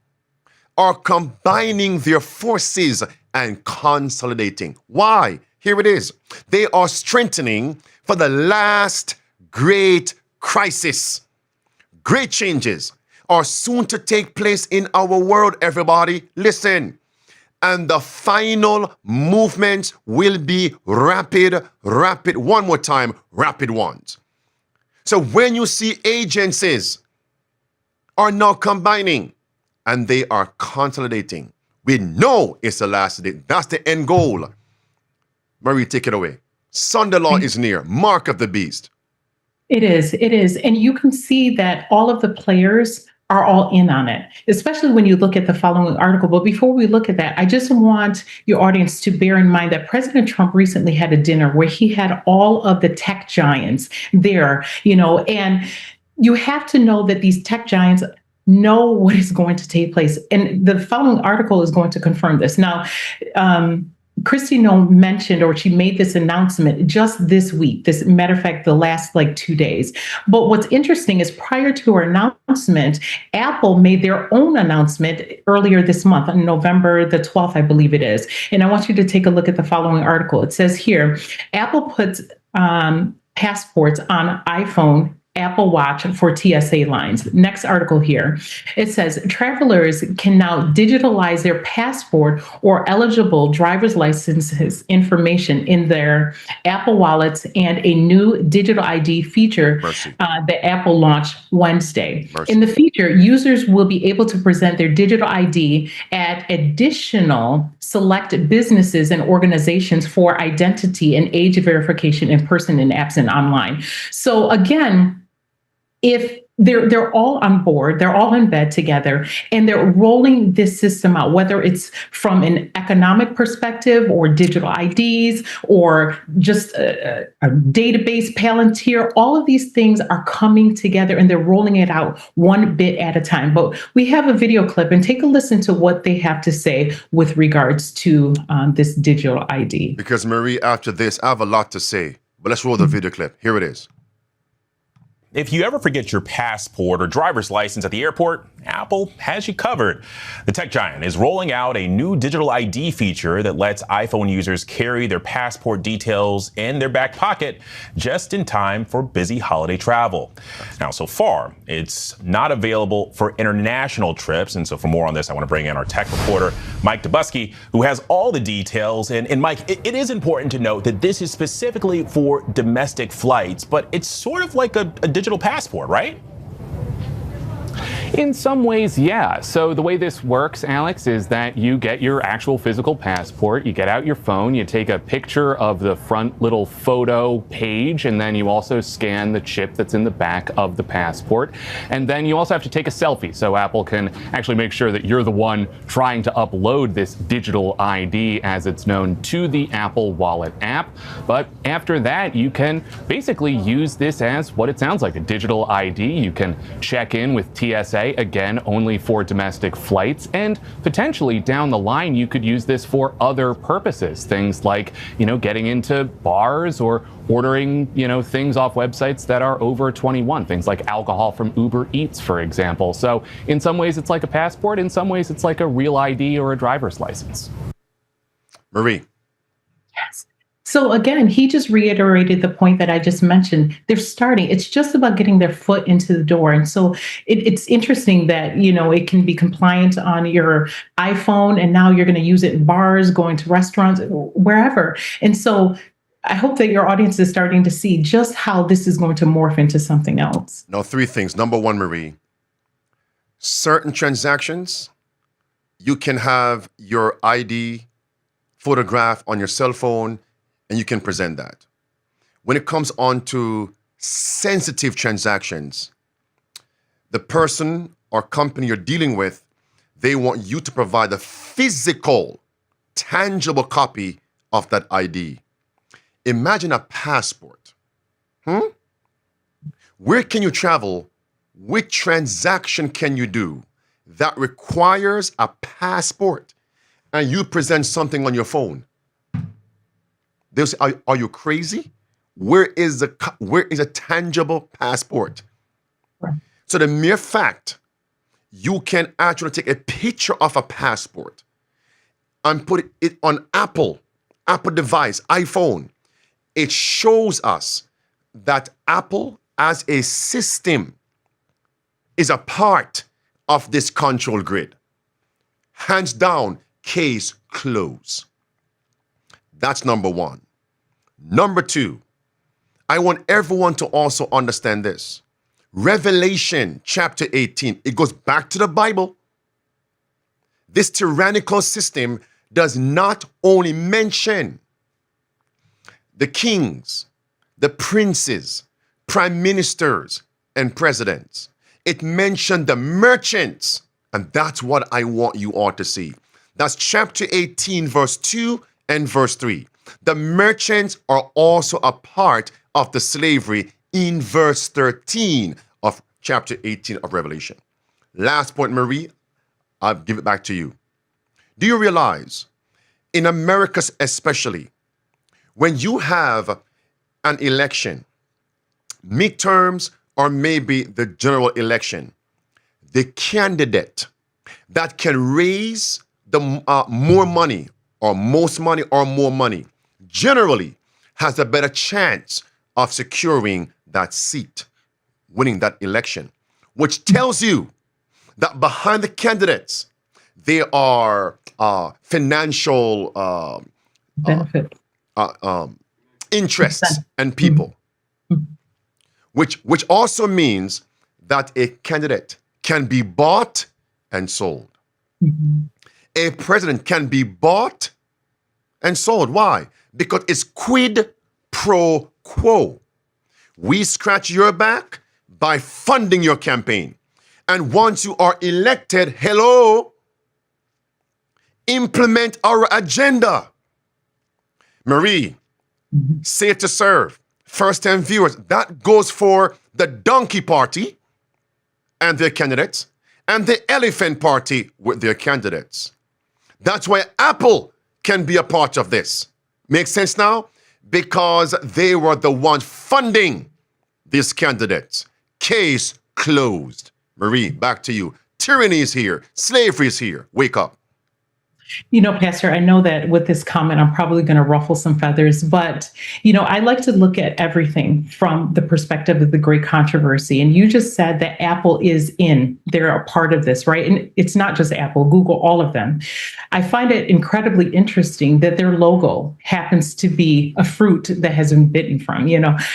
S1: are combining their forces and consolidating. Why? Here it is. They are strengthening for the last great crisis. Great changes are soon to take place in our world, everybody. Listen. And the final movements will be rapid, one more time, rapid ones. So when you see agencies are now combining and they are consolidating, we know it's the last day. That's the end goal. Marie, take it away. Sunday law is near. Mark of the beast.
S2: It is. And you can see that all of the players are all in on it, especially when you look at the following article. But before we look at that, I just want your audience to bear in mind that President Trump recently had a dinner where he had all of the tech giants there, and you have to know that these tech giants know what is going to take place. And the following article is going to confirm this. Now, Kristi Noem mentioned, or she made this announcement just this week, this matter of fact, the last 2 days. But what's interesting is prior to her announcement, Apple made their own announcement earlier this month on November the 12th, I believe it is. And I want you to take a look at the following article. It says here, Apple puts passports on iPhone, Apple Watch for TSA lines. Next article here. It says travelers can now digitalize their passport or eligible driver's licenses information in their Apple wallets, and a new digital ID feature that Apple launched Wednesday. In the feature, users will be able to present their digital ID at additional select businesses and organizations for identity and age verification in person and absent online. So again, if they're all on board, they're all in bed together, and they're rolling this system out, whether it's from an economic perspective or digital IDs or just a database, Palantir, all of these things are coming together and they're rolling it out one bit at a time. But we have a video clip, and take a listen to what they have to say with regards to this digital ID.
S1: Because Marie, after this, I have a lot to say, but let's roll the video clip. Here it is.
S7: If you ever forget your passport or driver's license at the airport, Apple has you covered. The tech giant is rolling out a new digital ID feature that lets iPhone users carry their passport details in their back pocket just in time for busy holiday travel. Now, so far, it's not available for international trips. And so for more on this, I want to bring in our tech reporter, Mike Dubusky, who has all the details. And Mike, it is important to note that this is specifically for domestic flights, but it's sort of like a digital passport, right?
S8: In some ways, yeah. So the way this works, Alex, is that you get your actual physical passport, you get out your phone, you take a picture of the front little photo page, and then you also scan the chip that's in the back of the passport. And then you also have to take a selfie, so Apple can actually make sure that you're the one trying to upload this digital ID, as it's known, to the Apple Wallet app. But after that, you can basically use this as what it sounds like, a digital ID. You can check in with TSA, again, only for domestic flights, and potentially down the line you could use this for other purposes, things like, getting into bars or ordering, things off websites that are over 21, things like alcohol from Uber Eats, for example. So in some ways it's like a passport, in some ways it's like a real ID or a driver's license.
S1: Marie.
S2: Yes. So again, he just reiterated the point that I just mentioned. They're starting. It's just about getting their foot into the door. And so it's interesting that, it can be compliant on your iPhone, and now you're going to use it in bars, going to restaurants, wherever. And so I hope that your audience is starting to see just how this is going to morph into something else.
S1: Now, three things. Number one, Marie, certain transactions, you can have your ID photograph on your cell phone, and you can present that. When it comes on to sensitive transactions, the person or company you're dealing with, they want you to provide a physical, tangible copy of that ID. Imagine a passport. Where can you travel? Which transaction can you do that requires a passport? And you present something on your phone. They'll say, are you crazy? Where is a tangible passport? Right. So the mere fact you can actually take a picture of a passport and put it on Apple device, iPhone, it shows us that Apple as a system is a part of this control grid. Hands down, case closed. That's number one. Number two, I want everyone to also understand this. Revelation chapter 18, it goes back to the Bible. This tyrannical system does not only mention the kings, the princes, prime ministers, and presidents. It mentioned the merchants, and that's what I want you all to see. That's chapter 18, verse 2 and verse 3. The merchants are also a part of the slavery in verse 13 of chapter 18 of Revelation. Last point, Marie, I'll give it back to you. Do you realize, in America especially, when you have an election, midterms or maybe the general election, the candidate that can raise the more money or most money or more money generally has a better chance of securing that seat, winning that election, which tells you that behind the candidates, there are financial
S2: benefit,
S1: interests and people, which also means that a candidate can be bought and sold. A president can be bought and sold. Why? Because it's quid pro quo. We scratch your back by funding your campaign. And once you are elected, hello, implement our agenda. Marie, say to serve, first-time viewers, that goes for the donkey party and their candidates and the elephant party with their candidates. That's why Apple can be a part of this. Makes sense now? Because they were the ones funding these candidates, Case closed. Marie, back to you. Tyranny is here. Slavery is here. Wake up.
S2: Pastor, I know that with this comment, I'm probably going to ruffle some feathers, but, I like to look at everything from the perspective of the great controversy. And you just said that Apple is they're a part of this, right? And it's not just Apple, Google, all of them. I find it incredibly interesting that their logo happens to be a fruit that has been bitten from,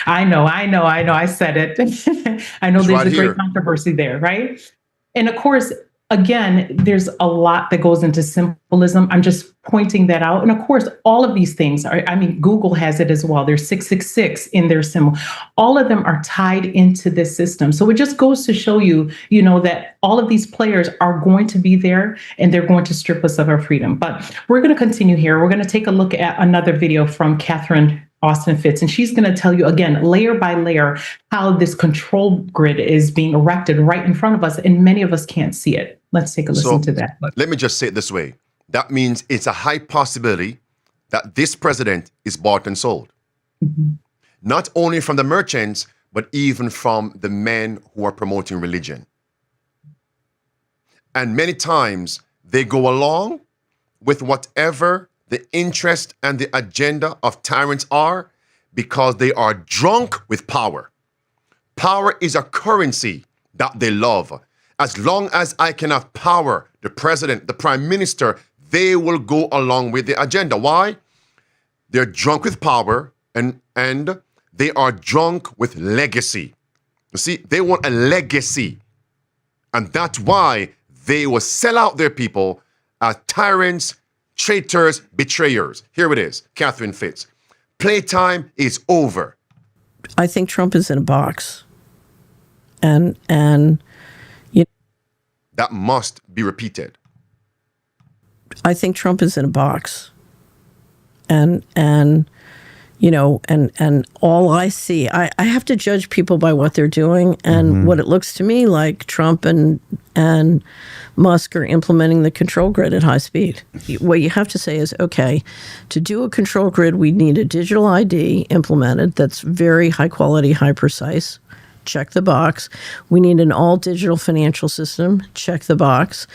S2: I know, I said it. I know
S1: It's
S2: there's
S1: right
S2: a
S1: here.
S2: great controversy there, right? And of course, again, there's a lot that goes into symbolism. I'm just pointing that out. And of course, all of these things Google has it as well. There's 666 in their symbol. All of them are tied into this system. So it just goes to show you, that all of these players are going to be there and they're going to strip us of our freedom. But we're going to continue here. We're going to take a look at another video from Catherine Austin Fitts, and she's going to tell you again, layer by layer, how this control grid is being erected right in front of us, and many of us can't see it. Let's take a listen to that.
S1: Let me just say it this way. That means it's a high possibility that this president is bought and sold.
S2: Mm-hmm.
S1: Not only from the merchants, but even from the men who are promoting religion. And many times they go along with whatever the interest and the agenda of tyrants are because they are drunk with power. Power is a currency that they love. As long as I can have power, the president, the prime minister, they will go along with the agenda. Why? They're drunk with power and they are drunk with legacy. You see, they want a legacy. And that's why they will sell out their people as tyrants, traitors, betrayers. Here it is, Catherine Fitts. Playtime is over.
S4: I think Trump is in a box. And
S1: that must be repeated.
S4: I think Trump is in a box. And all I see, I have to judge people by what they're doing. And what it looks to me like Trump and Musk are implementing the control grid at high speed. What you have to say is, okay, to do a control grid, we need a digital ID implemented that's very high quality, high precise. Check the box. We need an all digital financial system. Check the box.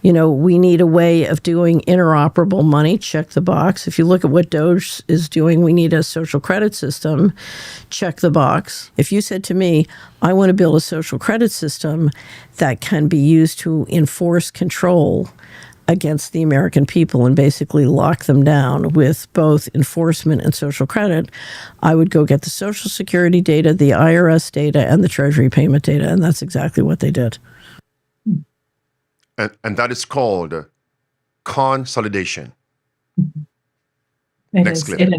S4: We need a way of doing interoperable money. Check the box. If you look at what Doge is doing, we need a social credit system. Check the box. If you said to me, I want to build a social credit system that can be used to enforce control against the American people and basically lock them down with both enforcement and social credit, I would go get the Social Security data, the IRS data, and the Treasury payment data. And that's exactly what they did.
S1: And that is called consolidation.
S2: Next clip.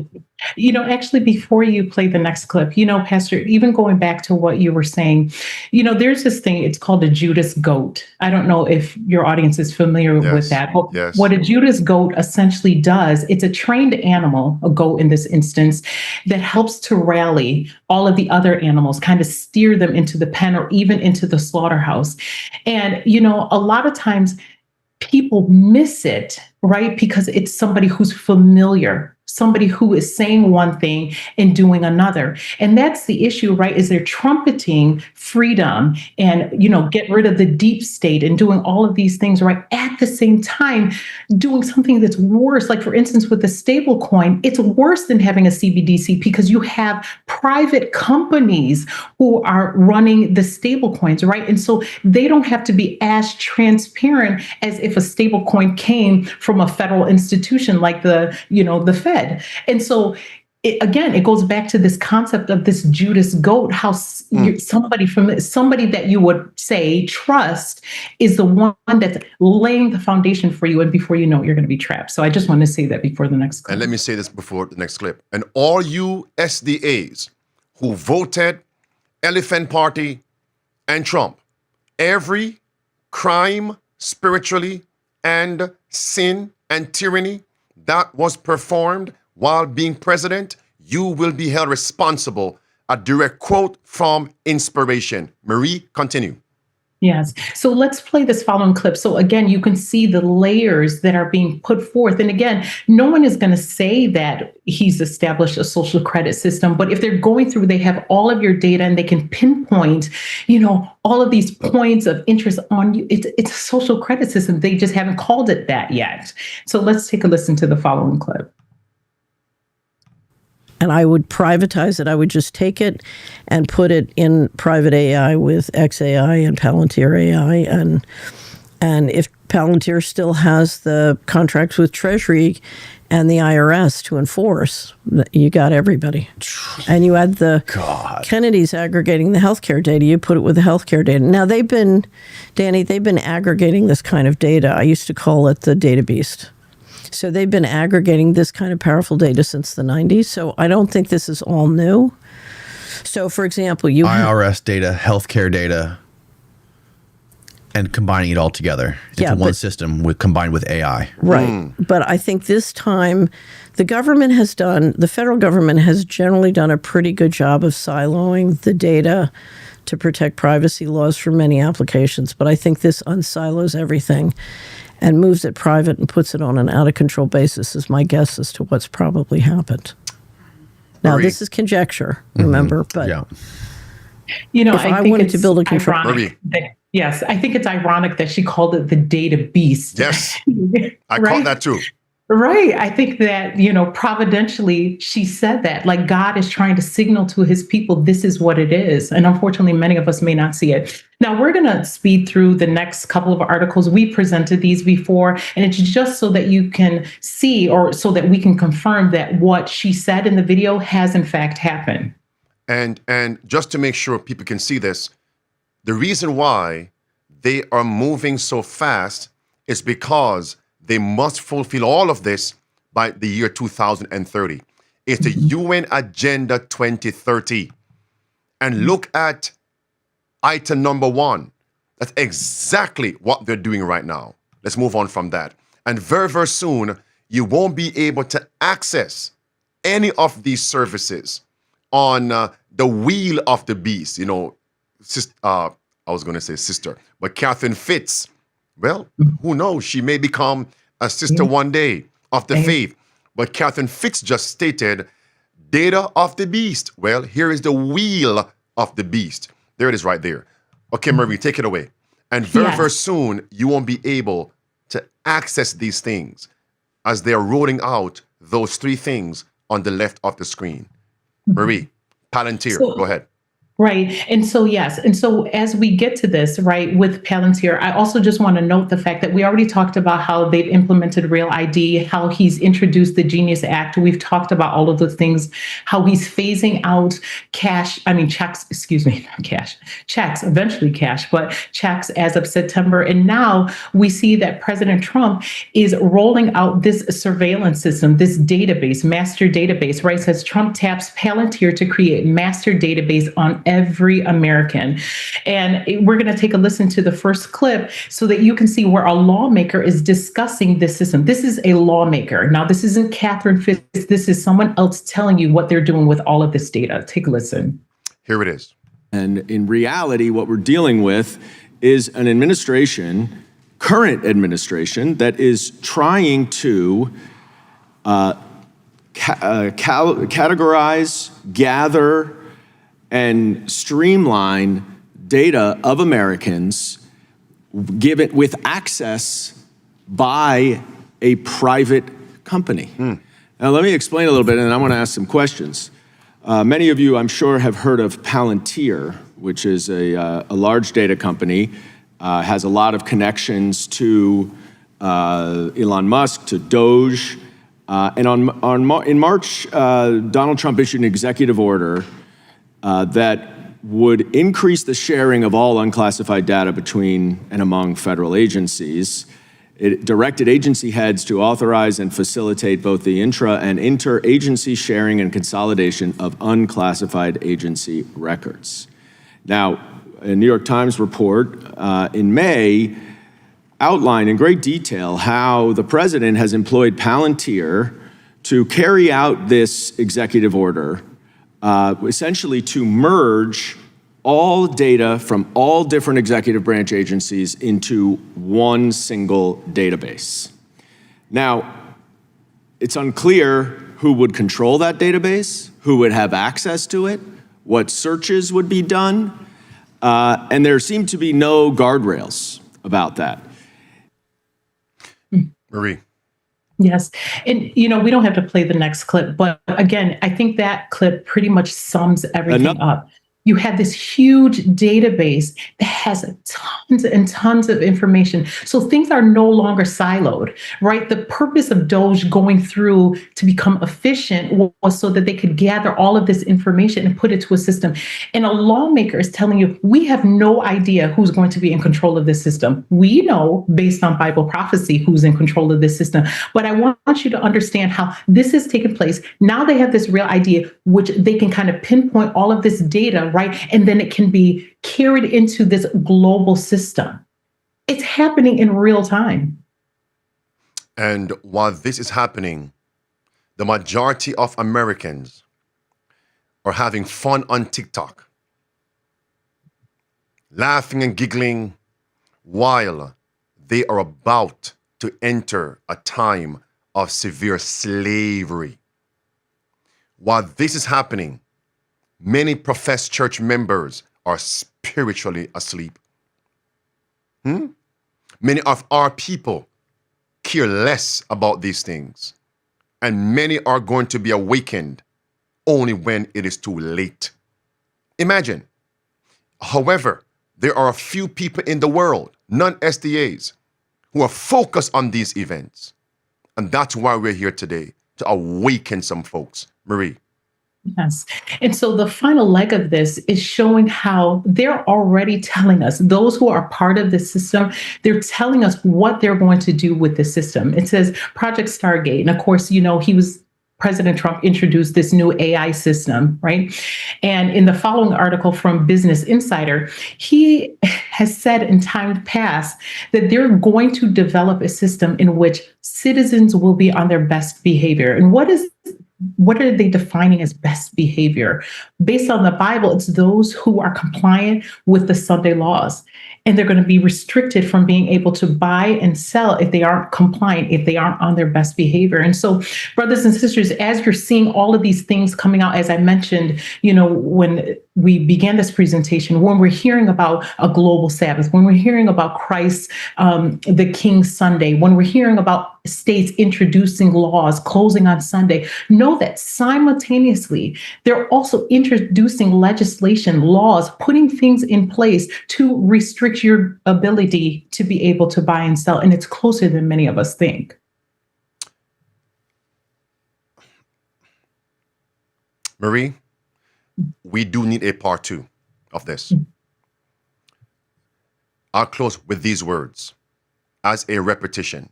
S2: Actually, before you play the next clip, Pastor, even going back to what you were saying, there's this thing, it's called a Judas goat. I don't know if your audience is familiar with that. But
S1: yes.
S2: What a Judas goat essentially does, it's a trained animal, a goat in this instance, that helps to rally all of the other animals, kind of steer them into the pen or even into the slaughterhouse. And, a lot of times people miss it, right? Because it's somebody who's familiar, somebody who is saying one thing and doing another. And that's the issue, right? Is they're trumpeting freedom and, get rid of the deep state and doing all of these things, right? At the same time, doing something that's worse. Like, for instance, with the stable coin, it's worse than having a CBDC because you have private companies who are running the stable coins, right? And so they don't have to be as transparent as if a stable coin came from a federal institution like the Fed. And so, it goes back to this concept of this Judas goat, how somebody that you would say trust is the one that's laying the foundation for you. And before you know it, you're going to be trapped. So I just want to say that before the next clip.
S1: And let me say this before the next clip. And all you SDAs who voted Elephant Party and Trump, every crime spiritually and sin and tyranny that was performed while being president, you will be held responsible. A direct quote from Inspiration. Marie, continue.
S2: Yes. So let's play this following clip. So again, you can see the layers that are being put forth. And again, no one is going to say that he's established a social credit system, but if they're going through, they have all of your data and they can pinpoint, all of these points of interest on you. It's a social credit system. They just haven't called it that yet. So let's take a listen to the following clip.
S4: And I would privatize it. I would just take it and put it in private AI with XAI and Palantir AI. And if Palantir still has the contracts with Treasury and the IRS to enforce, you got everybody. And you add the Kennedy's aggregating the healthcare data, you put it with the healthcare data. Now they've been aggregating this kind of data. I used to call it the data beast. So they've been aggregating this kind of powerful data since the 90s. So I don't think this is all new. So, for example,
S3: IRS data, healthcare data, and combining it all together into one system combined with AI.
S4: Right. But I think this time the federal government has generally done a pretty good job of siloing the data to protect privacy laws for many applications. But I think this unsilos everything and moves it private and puts it on an out-of-control basis is my guess as to what's probably happened. Now, this is conjecture, remember, but if I wanted to build a control...
S2: Yes, I think it's ironic that she called it the data beast.
S1: Yes, I caught that too.
S2: Right. I think that, providentially, she said that, like God is trying to signal to his people, this is what it is. And unfortunately, many of us may not see it. Now, we're going to speed through the next couple of articles. We presented these before, and it's just so that you can see, or so that we can confirm that what she said in the video has in fact happened.
S1: And just to make sure people can see this, the reason why they are moving so fast is because they must fulfill all of this by the year 2030. It's the UN Agenda 2030. And look at item number 1. That's exactly what they're doing right now. Let's move on from that. And very, very soon, you won't be able to access any of these services on the wheel of the beast. I was going to say sister, but Catherine Fitz, well, who knows? She may become a sister one day of the faith. But Catherine Fitz just stated, data of the beast. Well, here is the wheel of the beast. There it is right there. Okay, Marie, take it away. And very soon, you won't be able to access these things as they're rolling out those 3 things on the left of the screen. Marie, Palantir, go ahead.
S2: Right. And so, yes. And so as we get to this, right, with Palantir, I also just want to note the fact that we already talked about how they've implemented Real ID, how he's introduced the Genius Act. We've talked about all of those things, how he's phasing out checks, eventually cash, but checks as of September. And now we see that President Trump is rolling out this surveillance system, this database, master database, right? It says Trump taps Palantir to create master database on every American. And we're going to take a listen to the first clip so that you can see where a lawmaker is discussing this system. This is a lawmaker. Now, this isn't Catherine Fitz. This is someone else telling you what they're doing with all of this data. Take a listen.
S1: Here it is.
S9: And in reality, what we're dealing with is an administration, current administration, that is trying to categorize, gather, and streamline data of Americans, give it with access by a private company. Now, let me explain a little bit, and I want to ask some questions. Many of you, I'm sure, have heard of Palantir, which is a large data company, has a lot of connections to Elon Musk, to Doge. And in March, Donald Trump issued an executive order that would increase the sharing of all unclassified data between and among federal agencies. It directed agency heads to authorize and facilitate both the intra and interagency sharing and consolidation of unclassified agency records. Now, a New York Times report in May outlined in great detail how the president has employed Palantir to carry out this executive order, essentially to merge all data from all different executive branch agencies into one single database. Now, it's unclear who would control that database, who would have access to it, what searches would be done, and there seem to be no guardrails about that.
S1: Marie.
S2: Yes. And, we don't have to play the next clip, but again, I think that clip pretty much sums everything up. You have this huge database that has tons and tons of information. So things are no longer siloed, right? The purpose of DOGE going through to become efficient was so that they could gather all of this information and put it to a system. And a lawmaker is telling you, we have no idea who's going to be in control of this system. We know, based on Bible prophecy, who's in control of this system. But I want you to understand how this has taken place. Now they have this real idea, which they can kind of pinpoint all of this data, right? And then it can be carried into this global system. It's happening in real time.
S1: And while this is happening, the majority of Americans are having fun on TikTok, laughing and giggling while they are about to enter a time of severe slavery. While this is happening, many professed church members are spiritually asleep. Many of our people care less about these things, and many are going to be awakened only when it is too late. Imagine. However, there are a few people in the world, non-SDAs, who are focused on these events. And that's why we're here today, to awaken some folks. Marie.
S2: Yes. And so the final leg of this is showing how they're already telling us, those who are part of the system, they're telling us what they're going to do with the system. It says Project Stargate. And of course, President Trump introduced this new AI system, right? And in the following article from Business Insider, he has said in time past that they're going to develop a system in which citizens will be on their best behavior. And what are they defining as best behavior? Based on the Bible, it's those who are compliant with the Sunday laws. And they're going to be restricted from being able to buy and sell if they aren't compliant, if they aren't on their best behavior. And so, brothers and sisters, as you're seeing all of these things coming out, as I mentioned, when we began this presentation, when we're hearing about a global Sabbath, when we're hearing about Christ, the King Sunday, when we're hearing about states introducing laws, closing on Sunday, know that simultaneously, they're also introducing legislation, laws, putting things in place to restrict your ability to be able to buy and sell. And it's closer than many of us think.
S1: Marie, we do need a part 2 of this. I'll close with these words as a repetition.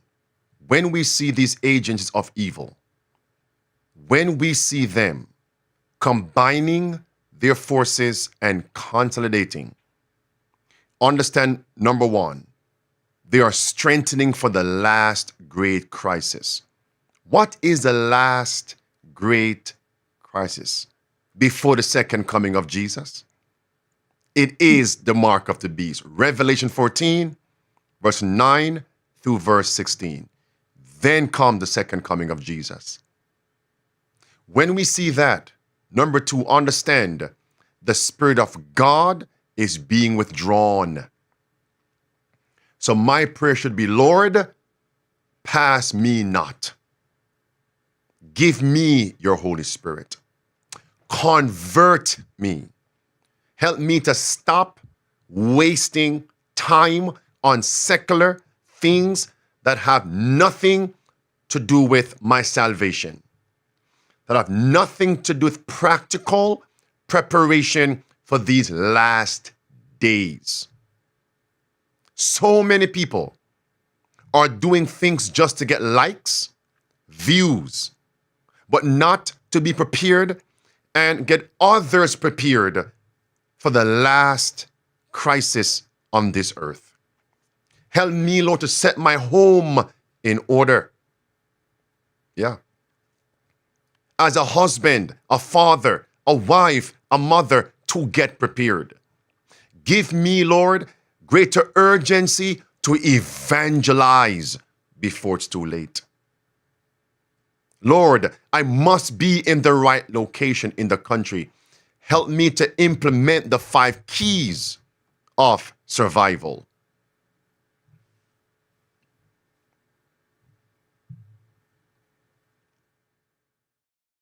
S1: When we see these agents of evil, when we see them combining their forces and consolidating, understand, number one, they are strengthening for the last great crisis. What is the last great crisis before the second coming of Jesus? It is the mark of the beast. Revelation 14, verse 9 through verse 16. Then come the second coming of Jesus. When we see that, number two, understand the Spirit of God is being withdrawn. So my prayer should be, Lord, pass me not. Give me your Holy Spirit. Convert me. Help me to stop wasting time on secular things that have nothing to do with my salvation, that have nothing to do with practical preparation for these last days. So many people are doing things just to get likes, views, but not to be prepared and get others prepared for the last crisis on this earth. Help me, Lord, to set my home in order. Yeah. As a husband, a father, a wife, a mother, to get prepared. Give me, Lord, greater urgency to evangelize before it's too late. Lord, I must be in the right location in the country. Help me to implement the 5 keys of survival.